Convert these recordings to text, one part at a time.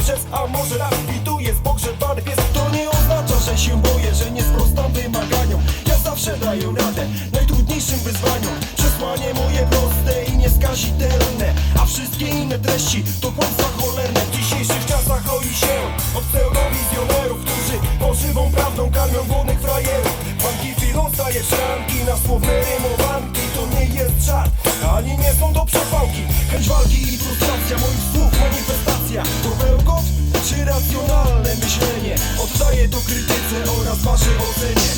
przez, a może raz i tu jest pogrzebany pies. To nie oznacza, że się boję, że nie sprostam wymaganiom. Ja zawsze daję radę najtrudniejszym wyzwaniom. Przesłanie moje proste i nieskazitelne, a wszystkie inne treści to kłamstwa cholerne. W dzisiejszych czasach roi się od pseudowizjonerów, którzy pożywą prawdą karmią głodnych frajerów. Banki chwilą staje w szranki na słowne rymowanki. To nie jest żart, ani nie są to przepałki. Chęć walki i frustracja moich słów, manifestacja. To bełkot czy racjonalne myślenie? Oddaję to krytyce oraz waszej ocenie.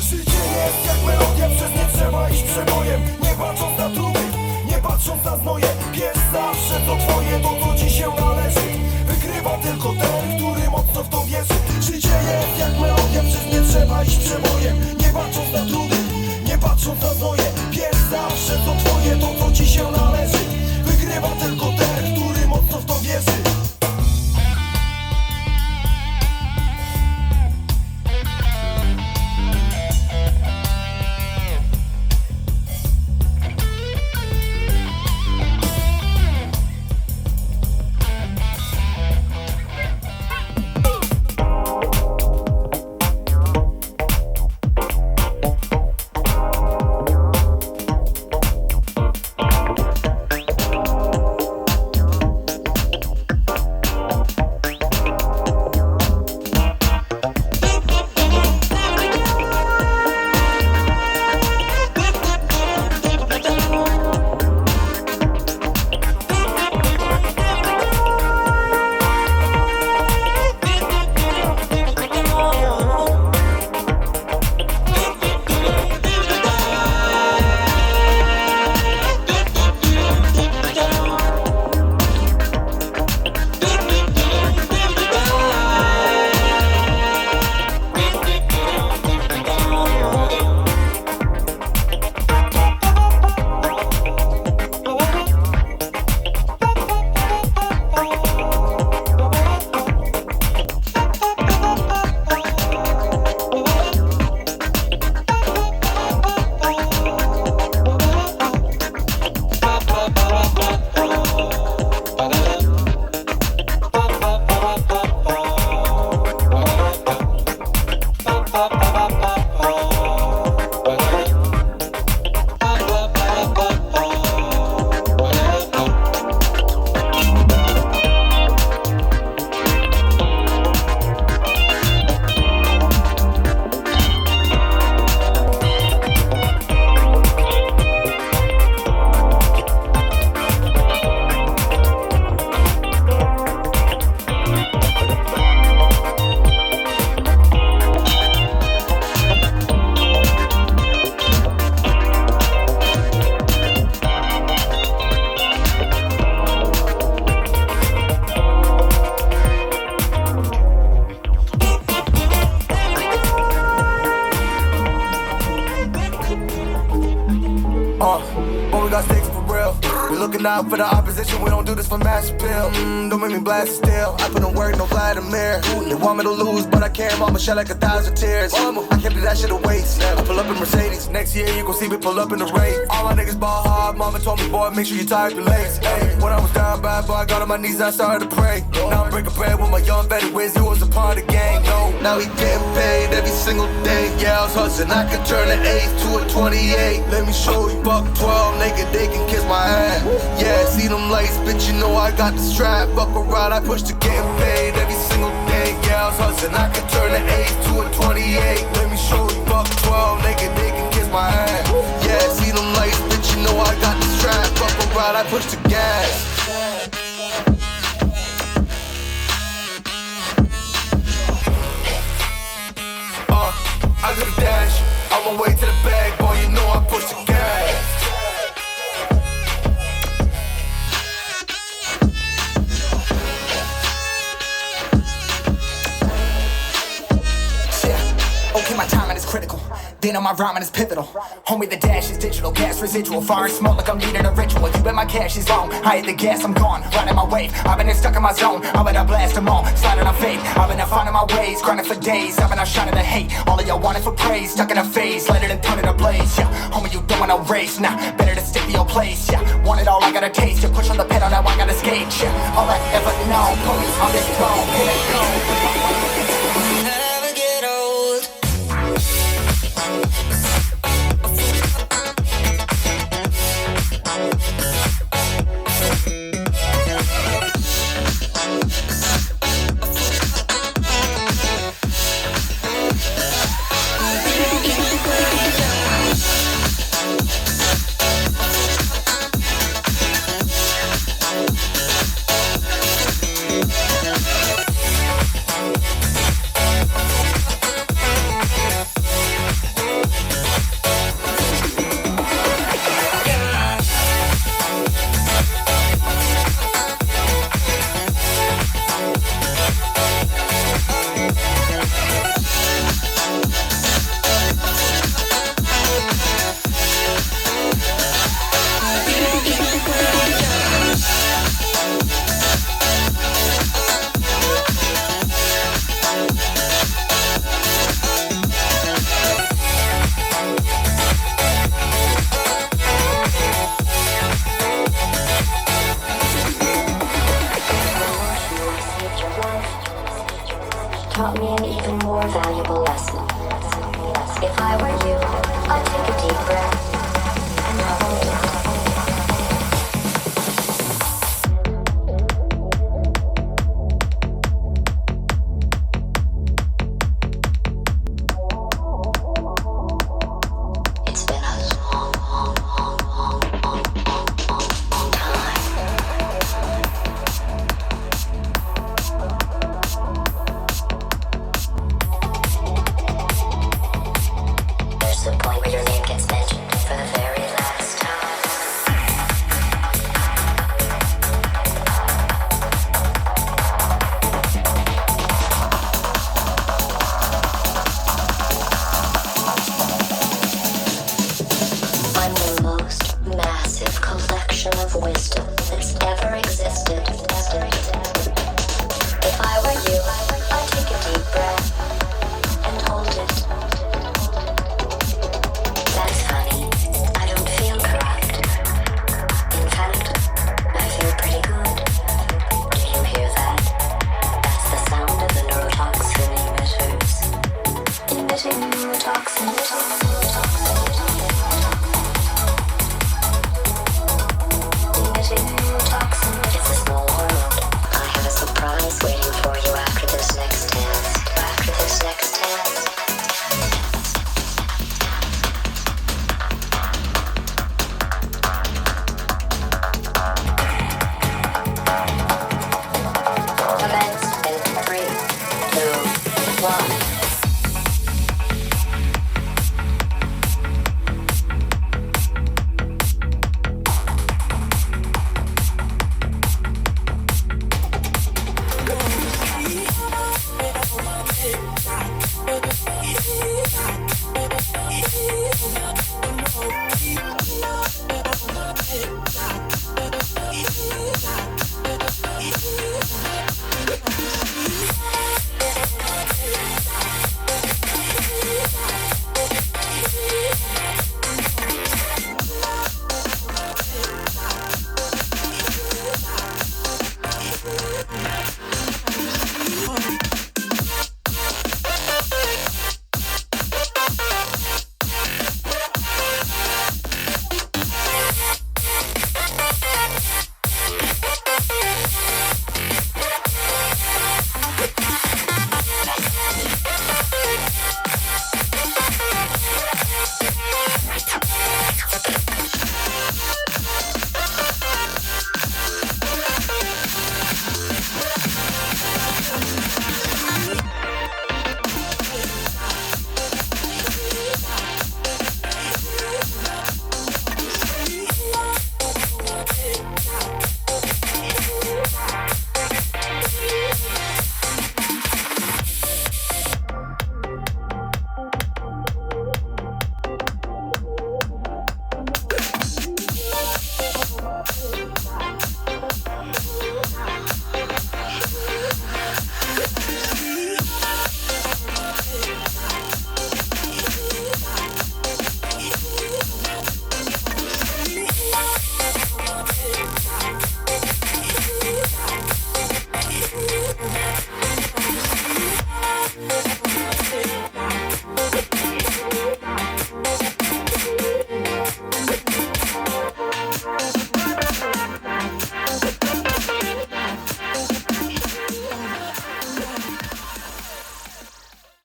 Życie jest jak melodia, przez nie trzeba iść przebojem. Nie patrząc na trudy, nie patrząc na znoje. Pies zawsze to twoje, to co ci się należy. Wygrywa tylko ten, który mocno w to wierzy. Życie jest jak melodia, przez nie trzeba iść przebojem. Nie patrząc na trudy, nie patrząc na znoje. Pies zawsze to twoje, to co ci się należy. Wygrywa tylko ten, który mocno w to wierzy. But we got stakes for real. We looking out for the opposition, we don't do this for mass appeal. Don't make me blast it still. I put in work, no Vladimir. They want me to lose, but I can't. Mama shed like 1,000 tears. I can't do that shit to waste. I pull up in Mercedes. Next year you gon' see me pull up in the race. All my niggas ball hard. Mama told me, boy, make sure you tie up your legs. Hey, when I was down bad, boy, I got on my knees, I started to pray. Now I'm breaking bread with my young Betty Wiz, who was a part of the gang. No, now he getting paid every single day. Yeah, I was hustling, I could turn an 8 to a 28. Let me show you, buck 12, naked, they can kiss my ass. Yeah, see them lights, bitch, you know I got the strap. Buck around, I push to getting paid every single day. Yeah, I was hustling, I could turn an 8 to a 28. Let me show you, buck 12, naked, they can kiss my ass. Yeah, see them lights, bitch, you know I got the strap. Buck around, I push the gas. I do the dash, on my way to the bag, boy, you know I push the gas. Yeah, okay, my timing is critical. Then on my rhyming is pivotal. Homie, the dash is digital, gas residual. Fire and smoke like I'm leading a ritual. You bet my cash is long. I hit the gas, I'm gone. Riding my wave. I've been stuck in my zone. I've been blast them all. Sliding on faith. I've been finding my ways. Grinding for days. I've been shining the hate. All of y'all wanted for praise. Stuck in a phase. Let it and turn it a blaze. Yeah, homie, you don't wanna race. Nah, better to stick to your place. Yeah, want it all, I gotta taste. You push on the pedal, now I gotta skate. shit. All I ever know, put me on this throne. Here it goes. Never get old. Taught me an even more valuable lesson. If I were you, I'd take a deep breath and not hold it.